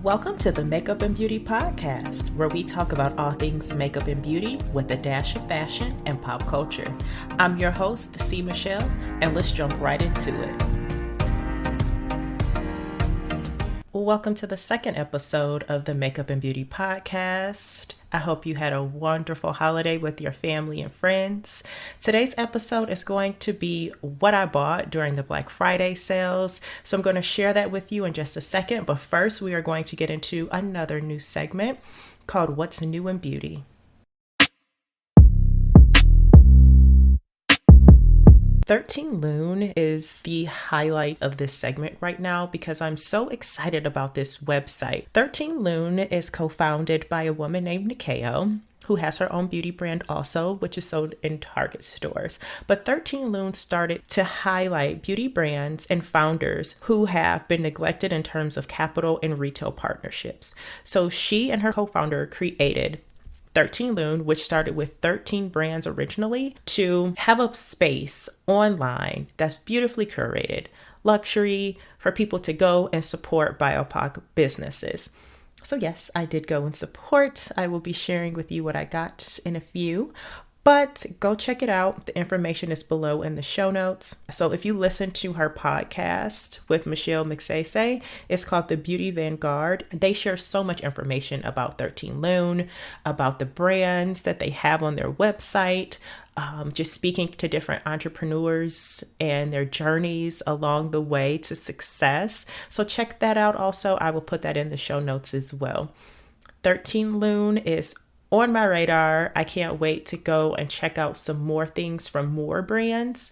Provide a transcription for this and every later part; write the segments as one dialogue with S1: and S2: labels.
S1: Welcome to the Makeup and Beauty Podcast, where we talk about all things makeup and beauty with a dash of fashion and pop culture. I'm your host, Cmichellestyles, and let's jump right into it. Welcome to the second episode of the Makeup and Beauty Podcast. I hope you had a wonderful holiday with your family and friends. Today's episode is going to be what I bought during the Black Friday sales. So I'm going to share that with you in just a second. But first, we are going to get into another new segment called What's New in Beauty. 13 Lune is the highlight of this segment right now because I'm so excited about this website. 13 Lune is co-founded by a woman named Nikeo, who has her own beauty brand also, which is sold in Target stores. But 13 Lune started to highlight beauty brands and founders who have been neglected in terms of capital and retail partnerships. So she and her co-founder created 13 Lune, which started with 13 brands originally, to have a space online that's beautifully curated, luxury for people to go and support BIPOC businesses. So yes, I did go and support. I will be sharing with you what I got in a few, but go check it out. The information is below in the show notes. So if you listen to her podcast with Cmichellestyles, it's called The Beauty Vanguard. They share so much information about 13 Lune, about the brands that they have on their website, just speaking to different entrepreneurs and their journeys along the way to success. So check that out also. I will put that in the show notes as well. 13 Lune is on my radar. I can't wait to go and check out some more things from more brands.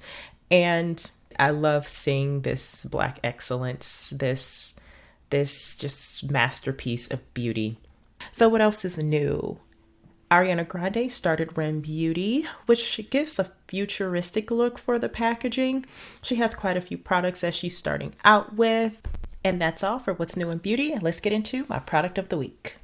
S1: And I love seeing this Black excellence, this just masterpiece of beauty. So what else is new? Ariana Grande started Ren Beauty, which gives a futuristic look for the packaging. She has quite a few products that she's starting out with. And that's all for what's new in beauty. Let's get into my product of the week.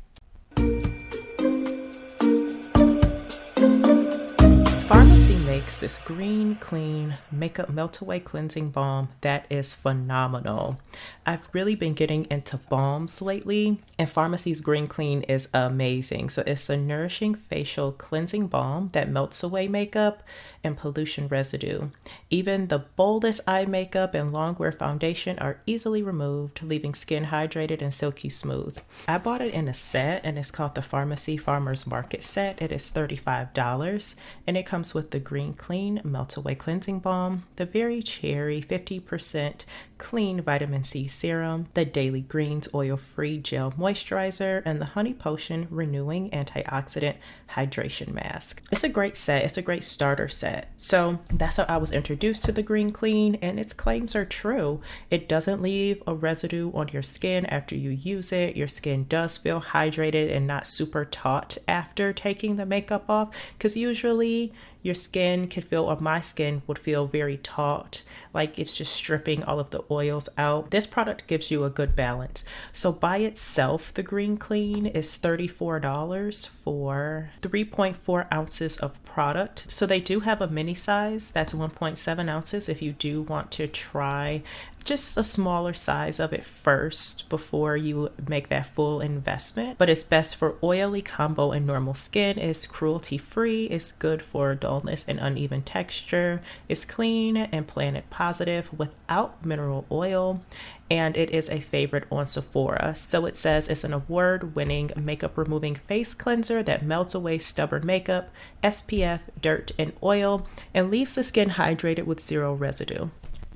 S1: Pharmacy makes this green, clean makeup melt-away cleansing balm that is phenomenal. I've really been getting into balms lately, and Pharmacy's Green Clean is amazing. So it's a nourishing facial cleansing balm that melts away makeup and pollution residue. Even the boldest eye makeup and long wear foundation are easily removed, leaving skin hydrated and silky smooth. I bought it in a set, and it's called the Pharmacy Farmers Market set. It is $35, and it comes with the Green Clean Melt Away Cleansing Balm, the Very Cherry 50% Clean Vitamin C Serum, the Daily Greens Oil-Free Gel Moisturizer, and the Honey Potion Renewing Antioxidant Hydration Mask. It's a great set. It's a great starter set. So that's how I was introduced to the Green Clean, and its claims are true. It doesn't leave a residue on your skin after you use it. Your skin does feel hydrated and not super taut after taking the makeup off, because usually your skin could feel, or my skin would feel very taut, like it's just stripping all of the oils out. This product gives you a good balance. So by itself, the Green Clean is $34 for 3.4 ounces of product. So they do have a mini size that's 1.7 ounces if you do want to try just a smaller size of it first before you make that full investment. But it's best for oily, combo, and normal skin. It's cruelty free. It's good for dullness and uneven texture. It's clean and planet positive without mineral oil. And it is a favorite on Sephora. So it says it's an award-winning makeup removing face cleanser that melts away stubborn makeup, SPF, dirt, and oil, and leaves the skin hydrated with zero residue.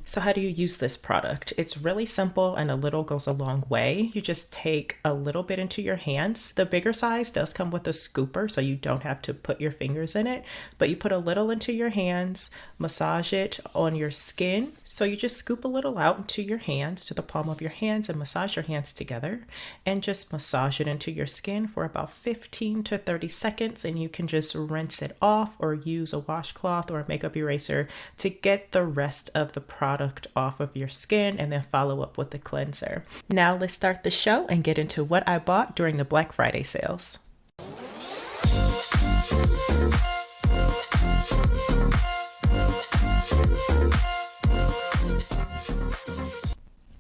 S1: So how do you use this product? It's really simple, and a little goes a long way. You just take a little bit into your hands. The bigger size does come with a scooper, so you don't have to put your fingers in it, but you put a little into your hands, massage it on your skin. So you just scoop a little out into your hands, to the palm of your hands, and massage your hands together, and just massage it into your skin for about 15 to 30 seconds, and you can just rinse it off or use a washcloth or a makeup eraser to get the rest of the product off of your skin, and then follow up with the cleanser. Now let's start the show and get into what I bought during the Black Friday sales.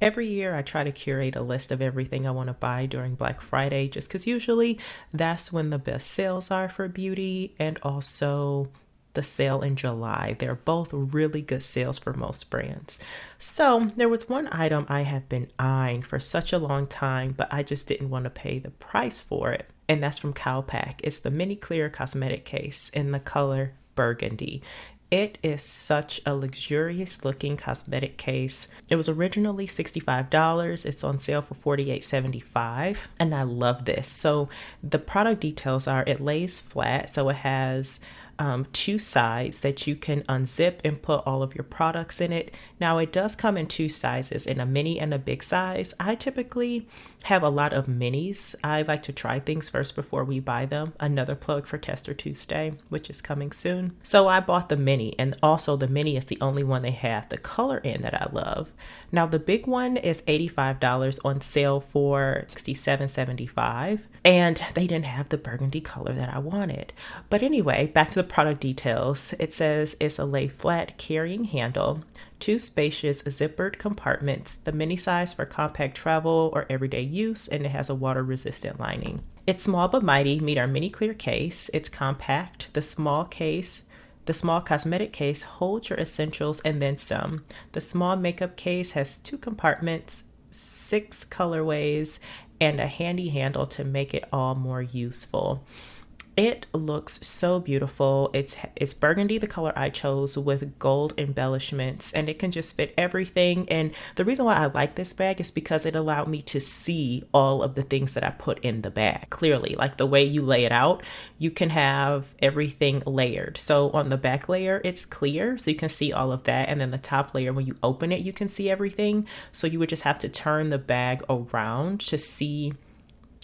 S1: Every year I try to curate a list of everything I want to buy during Black Friday, just because usually that's when the best sales are for beauty, and also the sale in July. They're both really good sales for most brands. So there was one item I have been eyeing for such a long time, but I just didn't want to pay the price for it. And that's from Calpak. It's the mini clear cosmetic case in the color burgundy. It is such a luxurious looking cosmetic case. It was originally $65. It's on sale for $48.75. And I love this. So the product details are it lays flat. So it has two sides that you can unzip and put all of your products in it. Now it does come in two sizes, in a mini and a big size. I typically have a lot of minis. I like to try things first before we buy them. Another plug for Tester Tuesday, which is coming soon. So I bought the mini, and also the mini is the only one they have the color in that I love. Now the big one is $85 on sale for $67.75, and they didn't have the burgundy color that I wanted. But anyway, back to the product details. It says it's a lay flat carrying handle, two spacious zippered compartments, the mini size for compact travel or everyday use, and it has a water resistant lining. It's small but mighty, meet our mini clear case. It's compact. The small cosmetic case holds your essentials and then some. The small makeup case has two compartments, 6 colorways, and a handy handle to make it all more useful. It looks so beautiful. It's burgundy, the color I chose, with gold embellishments, and it can just fit everything. And the reason why I like this bag is because it allowed me to see all of the things that I put in the bag clearly. Like the way you lay it out, you can have everything layered. So on the back layer, it's clear, so you can see all of that. And then the top layer, when you open it, you can see everything. So you would just have to turn the bag around to see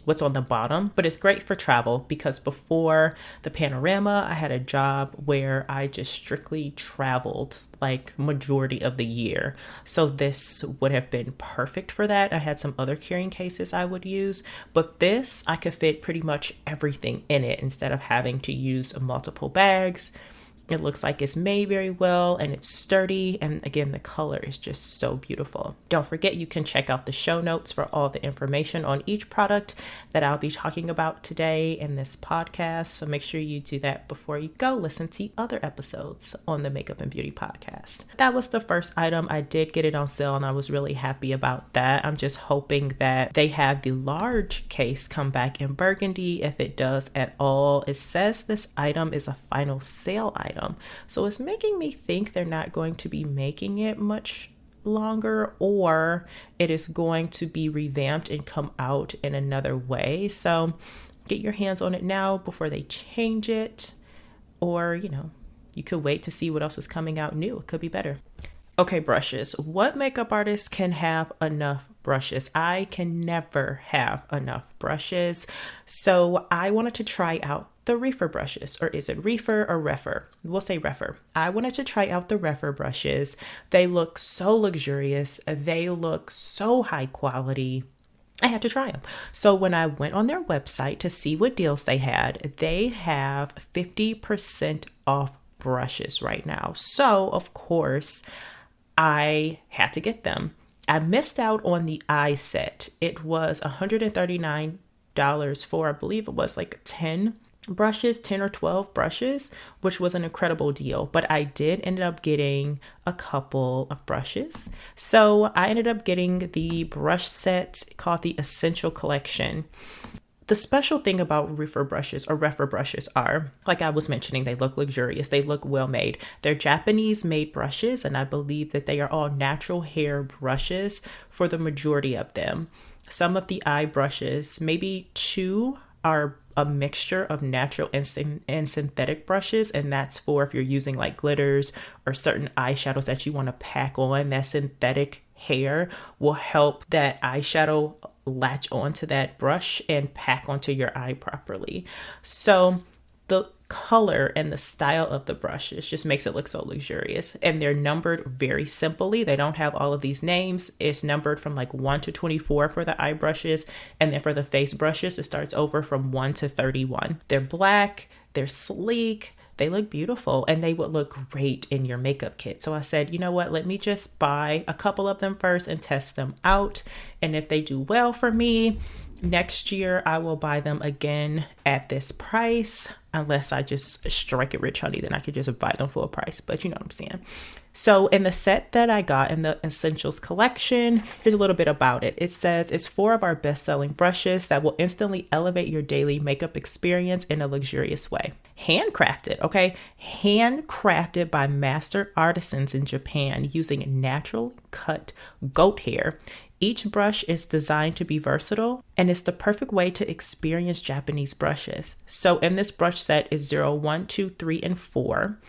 S1: what's on the bottom. But it's great for travel, because before the panorama, I had a job where I just strictly traveled like majority of the year. So this would have been perfect for that. I had some other carrying cases I would use, but this, I could fit pretty much everything in it instead of having to use multiple bags. It looks like it's made very well, and it's sturdy, and again, the color is just so beautiful. Don't forget, you can check out the show notes for all the information on each product that I'll be talking about today in this podcast. So make sure you do that before you go listen to other episodes on the Makeup and Beauty podcast. That was the first item. I did get it on sale, and I was really happy about that. I'm just hoping that they have the large case come back in burgundy, if it does at all. It says this item is a final sale item, so it's making me think they're not going to be making it much longer, or it is going to be revamped and come out in another way. So get your hands on it now before they change it, or you could wait to see what else is coming out new. It could be better. Okay, brushes. What makeup artist can have enough brushes? I can never have enough brushes. So I wanted to try out the Rephr brushes, or is it Rephr or Rephr? We'll say Rephr. I wanted to try out the Rephr brushes. They look so luxurious. They look so high quality. I had to try them. So when I went on their website to see what deals they have 50% off brushes right now. So of course, I had to get them. I missed out on the eye set. It was $139 for, I believe it was like 10 brushes, 10 or 12 brushes, which was an incredible deal. But I did end up getting a couple of brushes. So I ended up getting the brush set called the Essential Collection. The special thing about Rephr brushes are, like I was mentioning, they look luxurious. They look well made. They're Japanese made brushes, and I believe that they are all natural hair brushes for the majority of them. Some of the eye brushes, maybe 2, are a mixture of natural and synthetic brushes, and that's for if you're using like glitters or certain eyeshadows that you want to pack on. That synthetic hair will help that eyeshadow latch onto that brush and pack onto your eye properly. So the color and the style of the brushes just makes it look so luxurious, and they're numbered very simply. They don't have all of these names. It's numbered from like 1 to 24 for the eye brushes, and then for the face brushes it starts over from 1 to 31. They're black, they're sleek, They look beautiful and they would look great in your makeup kit. So I said, you know what, let me just buy a couple of them first and test them out. And if they do well for me, next year I will buy them again at this price, unless I just strike it rich, honey, then I could just buy them full price. But you know what I'm saying. So in the set that I got in the Essentials collection, here's a little bit about it. It says it's 4 of our best-selling brushes that will instantly elevate your daily makeup experience in a luxurious way. Handcrafted, okay? Handcrafted by master artisans in Japan using natural cut goat hair. Each brush is designed to be versatile and it's the perfect way to experience Japanese brushes. So in this brush set is 0, 1, 2, 3, and 4.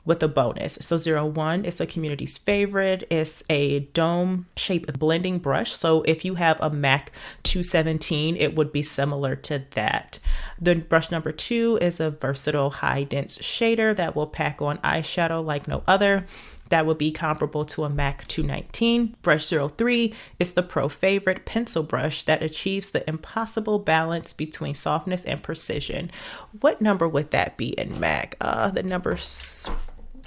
S1: With a bonus. So 01 is the community's favorite. It's a dome shaped blending brush. So if you have a MAC 217, it would be similar to that. Then brush number 2 is a versatile high dense shader that will pack on eyeshadow like no other. That would be comparable to a MAC 219. Brush 03 is the pro favorite pencil brush that achieves the impossible balance between softness and precision. What number would that be in MAC? The number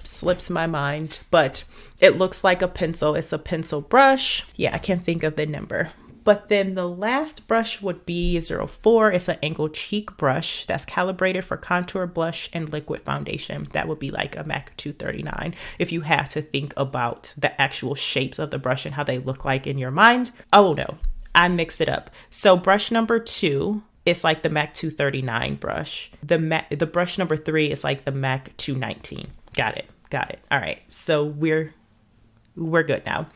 S1: slips my mind, but it looks like a pencil. It's a pencil brush. Yeah, I can't think of the number. But then the last brush would be 04. It's an angled cheek brush that's calibrated for contour, blush, and liquid foundation. That would be like a MAC 239 if you have to think about the actual shapes of the brush and how they look like in your mind. Oh no, I mixed it up. So brush number 2, it's like the MAC 239 brush. The brush number 3 is like the MAC 219. Got it. All right. So we're good now.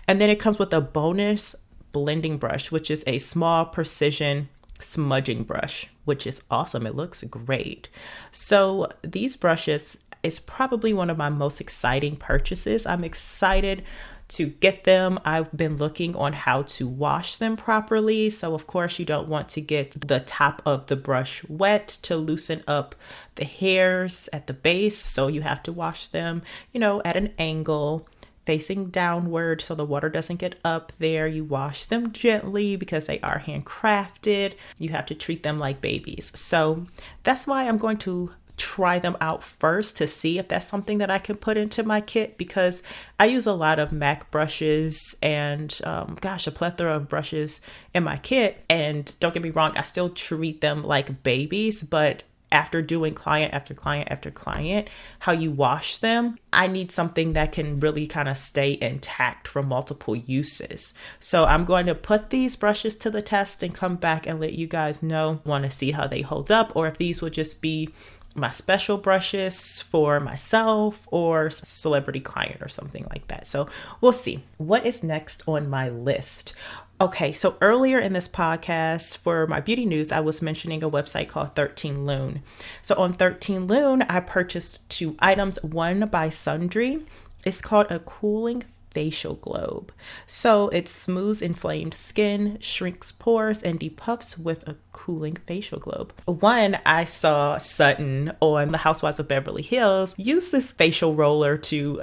S1: And then it comes with a bonus blending brush, which is a small precision smudging brush, which is awesome. It looks great. So these brushes is probably one of my most exciting purchases. I'm excited to get them. I've been looking on how to wash them properly. So of course you don't want to get the top of the brush wet to loosen up the hairs at the base. So you have to wash them, at an angle facing downward so the water doesn't get up there. You wash them gently because they are handcrafted. You have to treat them like babies. So that's why I'm going to try them out first to see if that's something that I can put into my kit, because I use a lot of MAC brushes and a plethora of brushes in my kit. And don't get me wrong, I still treat them like babies, but after doing client after client after client, how you wash them, I need something that can really kind of stay intact for multiple uses. So I'm going to put these brushes to the test and come back and let you guys know, want to see how they hold up, or if these would just be my special brushes for myself or celebrity client or something like that. So we'll see. What is next on my list? Okay, so earlier in this podcast for my beauty news, I was mentioning a website called 13 Lune. So on 13 Lune, I purchased 2 items, one by Sundree. It's called a cooling facial globe. So it smooths inflamed skin, shrinks pores, and depuffs with a cooling facial globe. One, I saw Sutton on The Housewives of Beverly Hills use this facial roller to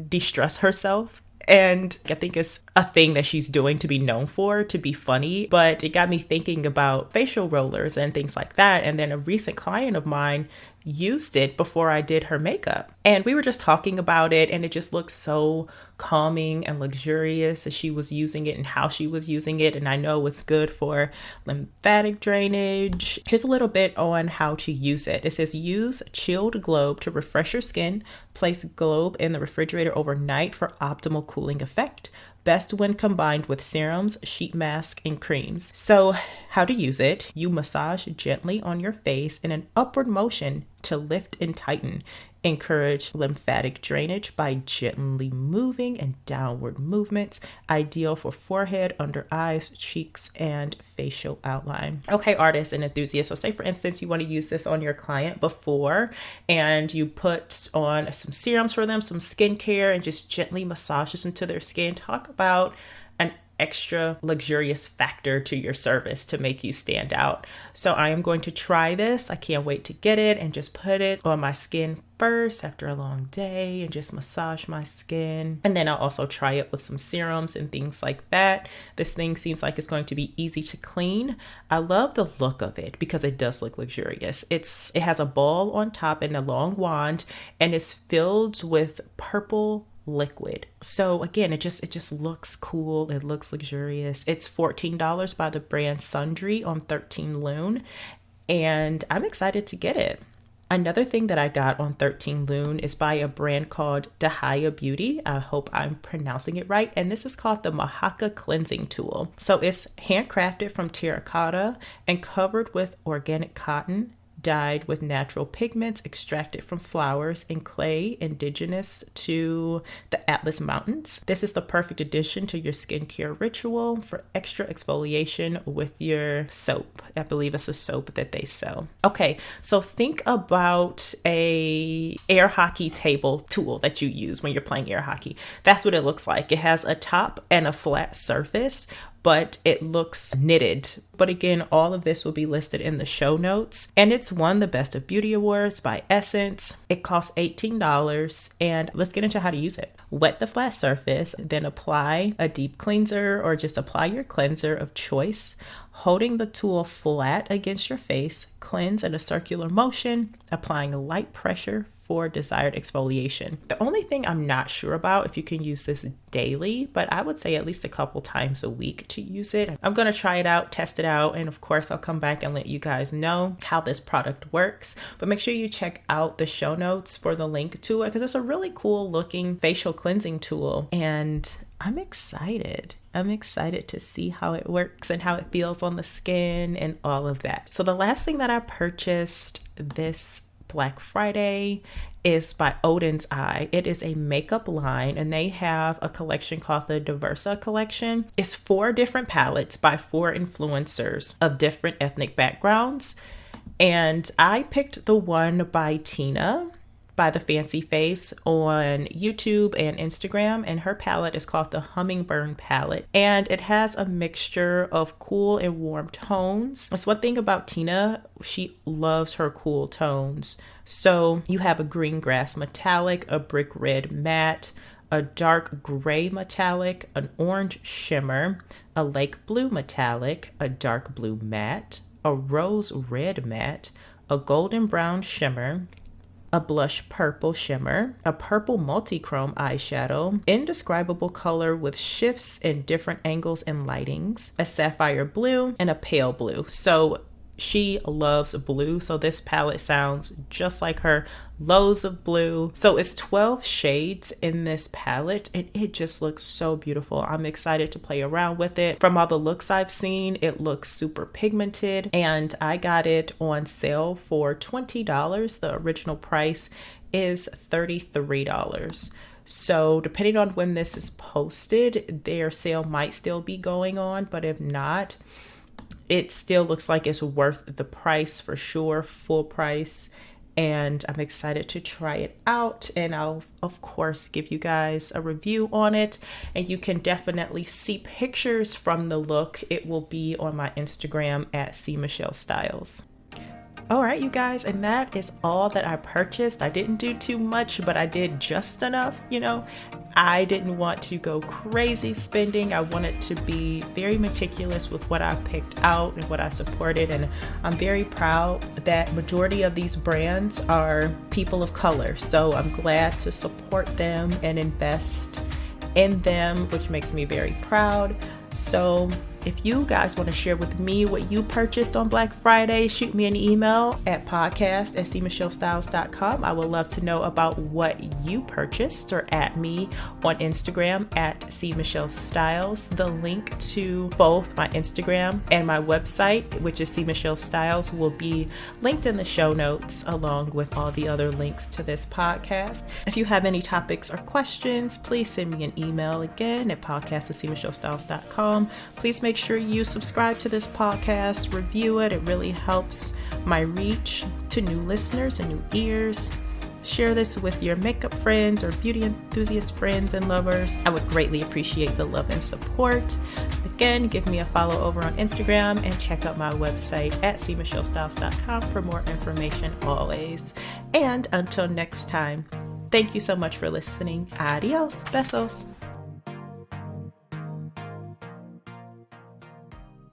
S1: de-stress herself. And I think it's a thing that she's doing to be known for, to be funny. But it got me thinking about facial rollers and things like that. And then a recent client of mine used it before I did her makeup. And we were just talking about it, and it just looked so calming and luxurious as she was using it and how she was using it. And I know it's good for lymphatic drainage. Here's a little bit on how to use it. It says use chilled globe to refresh your skin. Place globe in the refrigerator overnight for optimal cooling effect. Best when combined with serums, sheet mask, and creams. So how to use it. You massage gently on your face in an upward motion to lift and tighten. Encourage lymphatic drainage by gently moving and downward movements. Ideal for forehead, under eyes, cheeks, and facial outline. Okay, artists and enthusiasts. So say for instance, you want to use this on your client before and you put on some serums for them, some skincare, and just gently massage this into their skin. Talk about an extra luxurious factor to your service to make you stand out. So I am going to try this. I can't wait to get it and just put it on my skin first after a long day and just massage my skin. And then I'll also try it with some serums and things like that. This thing seems like it's going to be easy to clean. I love the look of it because it does look luxurious. It has a ball on top and a long wand, and it's filled with purple liquid. So again, it just looks cool. It looks luxurious. It's $14 by the brand Sundree on 13 Lune, and I'm excited to get it. Another thing that I got on 13 Lune is by a brand called Dehiya Beauty. I hope I'm pronouncing it right. And this is called the Mahaka Cleansing Tool. So it's handcrafted from terracotta and covered with organic cotton, dyed with natural pigments extracted from flowers and clay indigenous to the Atlas Mountains. This is the perfect addition to your skincare ritual for extra exfoliation with your soap. I believe it's a soap that they sell. Okay, so think about a air hockey table tool that you use when you're playing air hockey. That's what it looks like. It has a top and a flat surface, but it looks knitted. But again, all of this will be listed in the show notes. And it's won the Best of Beauty Awards by Essence. It costs $18. And let's get into how to use it. Wet the flat surface, then apply a deep cleanser or just apply your cleanser of choice. Holding the tool flat against your face, cleanse in a circular motion, applying a light pressure for desired exfoliation. The only thing I'm not sure about if you can use this daily, but I would say at least a couple times a week to use it. I'm going to try it out, test it out, and of course I'll come back and let you guys know how this product works. But make sure you check out the show notes for the link to it because it's a really cool looking facial cleansing tool, and I'm excited. I'm excited to see how it works and how it feels on the skin and all of that. So the last thing that I purchased this Black Friday is by Odens. It is a makeup line, and they have a collection called the Diversa collection. It's 4 different palettes by 4 influencers of different ethnic backgrounds. And I picked the one by Tina by the Fancy Face on YouTube and Instagram, and her palette is called the Hummingbird palette, and it has a mixture of cool and warm tones. That's one thing about Tina, she loves her cool tones. So you have a green grass metallic, a brick red matte, a dark gray metallic, an orange shimmer, a lake blue metallic, a dark blue matte, a rose red matte, a golden brown shimmer, a blush purple shimmer, a purple multi-chrome eyeshadow, indescribable color with shifts in different angles and lightings, a sapphire blue, and a pale blue. So she loves blue, so this palette sounds just like her. Loads of blue. So it's 12 shades in this palette, and it just looks so beautiful. I'm excited to play around with it. From all the looks I've seen, it looks super pigmented, and I got it on sale for $20. The original price is $33. So depending on when this is posted, their sale might still be going on, but if not, it still looks like it's worth the price for sure, full price. And I'm excited to try it out, and I'll of course give you guys a review on it, and you can definitely see pictures from the look. It will be on my Instagram at Cmichellestyles. All right, you guys, and that is all that I purchased. I didn't do too much, but I did just enough, I didn't want to go crazy spending. I wanted to be very meticulous with what I picked out and what I supported, and I'm very proud that majority of these brands are people of color. So I'm glad to support them and invest in them, which makes me very proud. So if you guys want to share with me what you purchased on Black Friday, shoot me an email at podcast@cmichellestyles.com. I would love to know about what you purchased, or at me on Instagram at Cmichellestyles. The link to both my Instagram and my website, which is Cmichellestyles, will be linked in the show notes along with all the other links to this podcast. If you have any topics or questions, please send me an email again at podcast@cmichellestyles.com. Please make sure you subscribe to this podcast, review it. It really helps my reach to new listeners and new ears. Share this with your makeup friends or beauty enthusiast friends and lovers. I would greatly appreciate the love and support. Again, give me a follow over on Instagram and check out my website at Cmichellestyles.com for more information always. And until next time, thank you so much for listening. Adios. Besos.